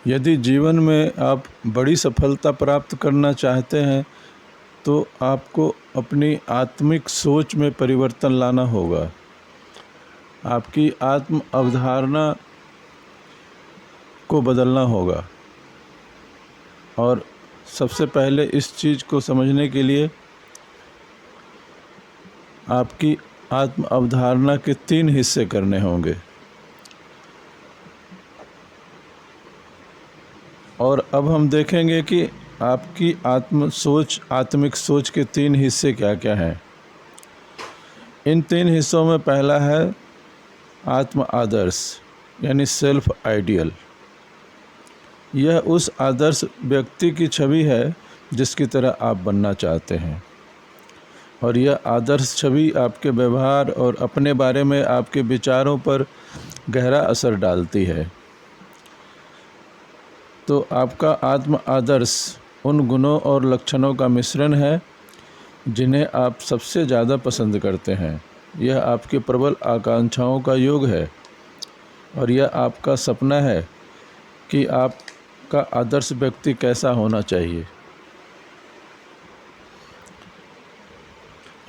यदि जीवन में आप बड़ी सफलता प्राप्त करना चाहते हैं तो आपको अपनी आत्मिक सोच में परिवर्तन लाना होगा। आपकी आत्म अवधारणा को बदलना होगा। और सबसे पहले इस चीज़ को समझने के लिए आपकी आत्म अवधारणा के 3 हिस्से करने होंगे। और अब हम देखेंगे कि आपकी आत्मिक सोच के 3 हिस्से क्या क्या हैं। इन 3 हिस्सों में पहला है आत्म आदर्श यानी सेल्फ आइडियल। यह उस आदर्श व्यक्ति की छवि है जिसकी तरह आप बनना चाहते हैं, और यह आदर्श छवि आपके व्यवहार और अपने बारे में आपके विचारों पर गहरा असर डालती है। तो आपका आत्म आदर्श उन गुणों और लक्षणों का मिश्रण है जिन्हें आप सबसे ज़्यादा पसंद करते हैं। यह आपकी प्रबल आकांक्षाओं का योग है, और यह आपका सपना है कि आपका आदर्श व्यक्ति कैसा होना चाहिए।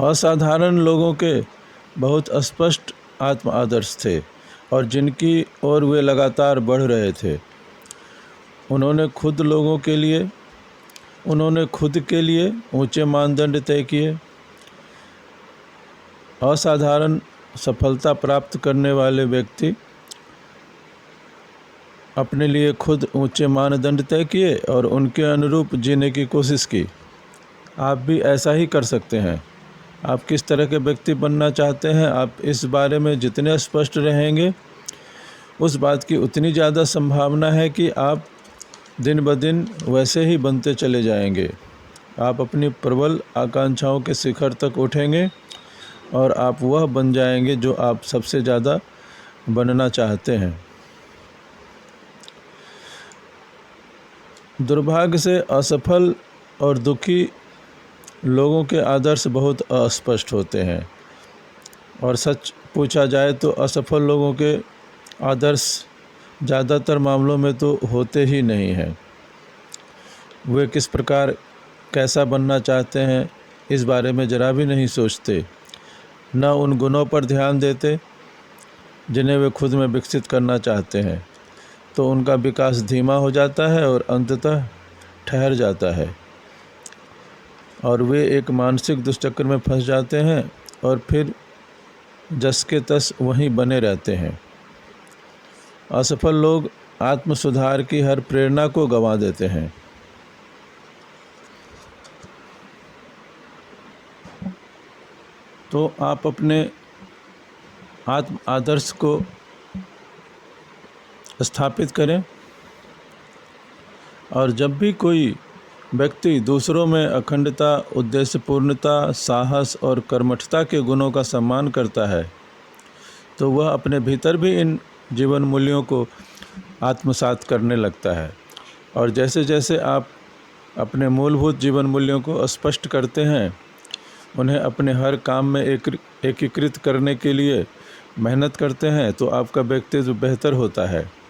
असाधारण लोगों के बहुत स्पष्ट आत्म आदर्श थे, और जिनकी ओर वे लगातार बढ़ रहे थे। उन्होंने खुद के लिए ऊंचे मानदंड तय किए। असाधारण सफलता प्राप्त करने वाले व्यक्ति अपने लिए खुद ऊंचे मानदंड तय किए और उनके अनुरूप जीने की कोशिश की। आप भी ऐसा ही कर सकते हैं। आप किस तरह के व्यक्ति बनना चाहते हैं, आप इस बारे में जितने स्पष्ट रहेंगे, उस बात की उतनी ज़्यादा संभावना है कि आप दिन ब दिन वैसे ही बनते चले जाएंगे। आप अपनी प्रबल आकांक्षाओं के शिखर तक उठेंगे और आप वह बन जाएंगे जो आप सबसे ज़्यादा बनना चाहते हैं। दुर्भाग्य से असफल और दुखी लोगों के आदर्श बहुत अस्पष्ट होते हैं, और सच पूछा जाए तो असफल लोगों के आदर्श ज़्यादातर मामलों में तो होते ही नहीं हैं। वे किस प्रकार कैसा बनना चाहते हैं इस बारे में ज़रा भी नहीं सोचते, न उन गुणों पर ध्यान देते जिन्हें वे खुद में विकसित करना चाहते हैं। तो उनका विकास धीमा हो जाता है और अंततः ठहर जाता है, और वे एक मानसिक दुष्चक्र में फंस जाते हैं और फिर जस के तस वहीं बने रहते हैं। असफल लोग आत्म सुधार की हर प्रेरणा को गंवा देते हैं। तो आप अपने आत्म आदर्श को स्थापित करें, और जब भी कोई व्यक्ति दूसरों में अखंडता, उद्देश्यपूर्णता, साहस और कर्मठता के गुणों का सम्मान करता है, तो वह अपने भीतर भी इन जीवन मूल्यों को आत्मसात करने लगता है। और जैसे जैसे आप अपने मूलभूत जीवन मूल्यों को स्पष्ट करते हैं, उन्हें अपने हर काम में एकीकृत करने के लिए मेहनत करते हैं, तो आपका व्यक्तित्व बेहतर होता है।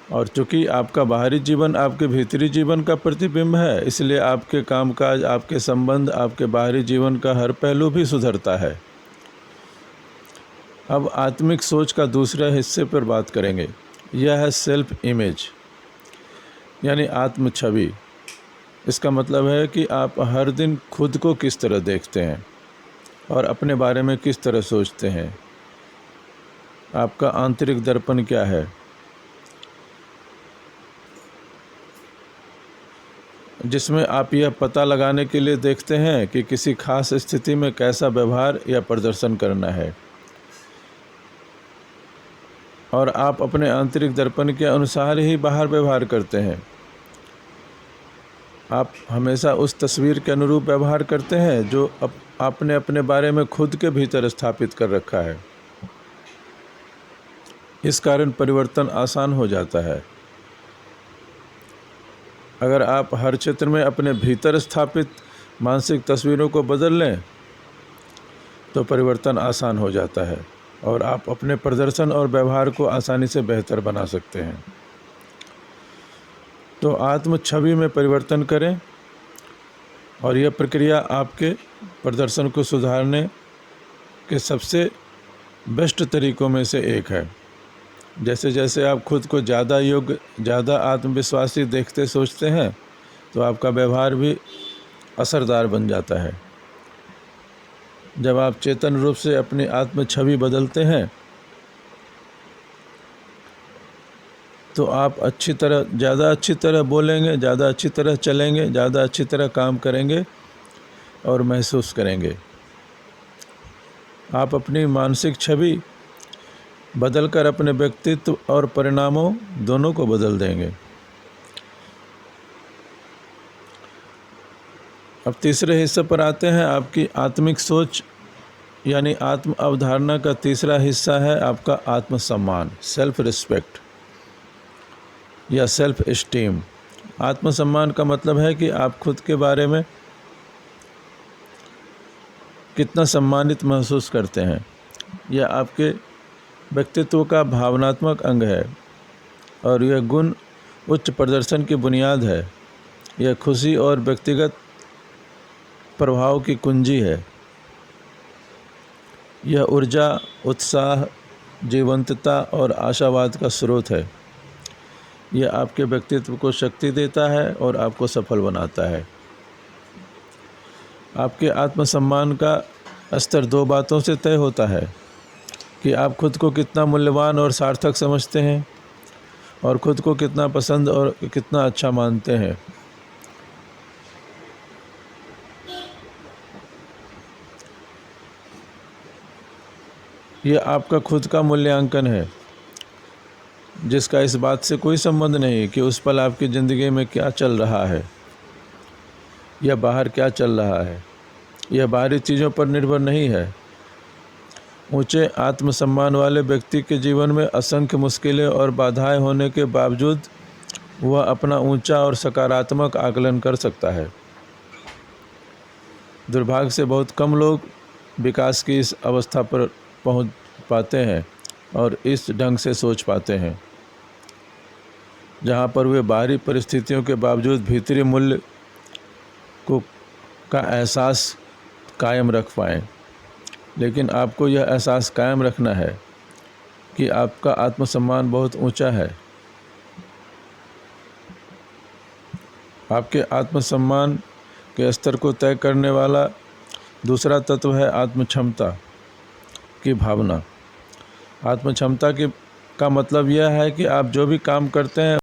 और चूँकि आपका बाहरी जीवन आपके भीतरी जीवन का प्रतिबिंब है, इसलिए आपके कामकाज, आपके संबंध, आपके बाहरी जीवन का हर पहलू भी सुधरता है। अब आत्मिक सोच का दूसरे हिस्से पर बात करेंगे। यह है सेल्फ इमेज यानी आत्म छवि। इसका मतलब है कि आप हर दिन खुद को किस तरह देखते हैं और अपने बारे में किस तरह सोचते हैं। आपका आंतरिक दर्पण क्या है, जिसमें आप यह पता लगाने के लिए देखते हैं कि किसी खास स्थिति में कैसा व्यवहार या प्रदर्शन करना है। और आप अपने आंतरिक दर्पण के अनुसार ही बाहर व्यवहार करते हैं। आप हमेशा उस तस्वीर के अनुरूप व्यवहार करते हैं जो आपने अपने बारे में खुद के भीतर स्थापित कर रखा है। इस कारण परिवर्तन आसान हो जाता है। अगर आप हर क्षेत्र में अपने भीतर स्थापित मानसिक तस्वीरों को बदल लें तो परिवर्तन आसान हो जाता है, और आप अपने प्रदर्शन और व्यवहार को आसानी से बेहतर बना सकते हैं। तो आत्म छवि में परिवर्तन करें और यह प्रक्रिया आपके प्रदर्शन को सुधारने के सबसे बेस्ट तरीकों में से एक है। जैसे जैसे आप खुद को ज़्यादा योग्य, ज़्यादा आत्मविश्वासी देखते सोचते हैं तो आपका व्यवहार भी असरदार बन जाता है। जब आप चेतन रूप से अपनी आत्म छवि बदलते हैं तो आप ज़्यादा अच्छी तरह बोलेंगे, ज़्यादा अच्छी तरह चलेंगे, ज़्यादा अच्छी तरह काम करेंगे और महसूस करेंगे। आप अपनी मानसिक छवि बदलकर अपने व्यक्तित्व और परिणामों दोनों को बदल देंगे। अब तीसरे हिस्से पर आते हैं। आपकी आत्मिक सोच यानी आत्म अवधारणा का तीसरा हिस्सा है आपका आत्मसम्मान, सेल्फ रिस्पेक्ट या सेल्फ एस्टीम। आत्मसम्मान का मतलब है कि आप खुद के बारे में कितना सम्मानित महसूस करते हैं। यह आपके व्यक्तित्व का भावनात्मक अंग है और यह गुण उच्च प्रदर्शन की बुनियाद है। यह खुशी और व्यक्तिगत प्रभाव की कुंजी है। यह ऊर्जा, उत्साह, जीवंतता और आशावाद का स्रोत है। यह आपके व्यक्तित्व को शक्ति देता है और आपको सफल बनाता है। आपके आत्मसम्मान का स्तर दो बातों से तय होता है कि आप खुद को कितना मूल्यवान और सार्थक समझते हैं और खुद को कितना पसंद और कितना अच्छा मानते हैं। यह आपका खुद का मूल्यांकन है जिसका इस बात से कोई संबंध नहीं कि उस पल आपकी ज़िंदगी में क्या चल रहा है या बाहर क्या चल रहा है। यह बाहरी चीज़ों पर निर्भर नहीं है। ऊंचे आत्मसम्मान वाले व्यक्ति के जीवन में असंख्य मुश्किलें और बाधाएं होने के बावजूद वह अपना ऊंचा और सकारात्मक आकलन कर सकता है। दुर्भाग्य से बहुत कम लोग विकास की इस अवस्था पर पहुंच पाते हैं और इस ढंग से सोच पाते हैं जहां पर वे बाहरी परिस्थितियों के बावजूद भीतरी मूल्य का एहसास कायम रख पाएँ। लेकिन आपको यह एहसास कायम रखना है कि आपका आत्मसम्मान बहुत ऊंचा है। आपके आत्मसम्मान के स्तर को तय करने वाला दूसरा तत्व है आत्मक्षमता की भावना। आत्मक्षमता का मतलब यह है कि आप जो भी काम करते हैं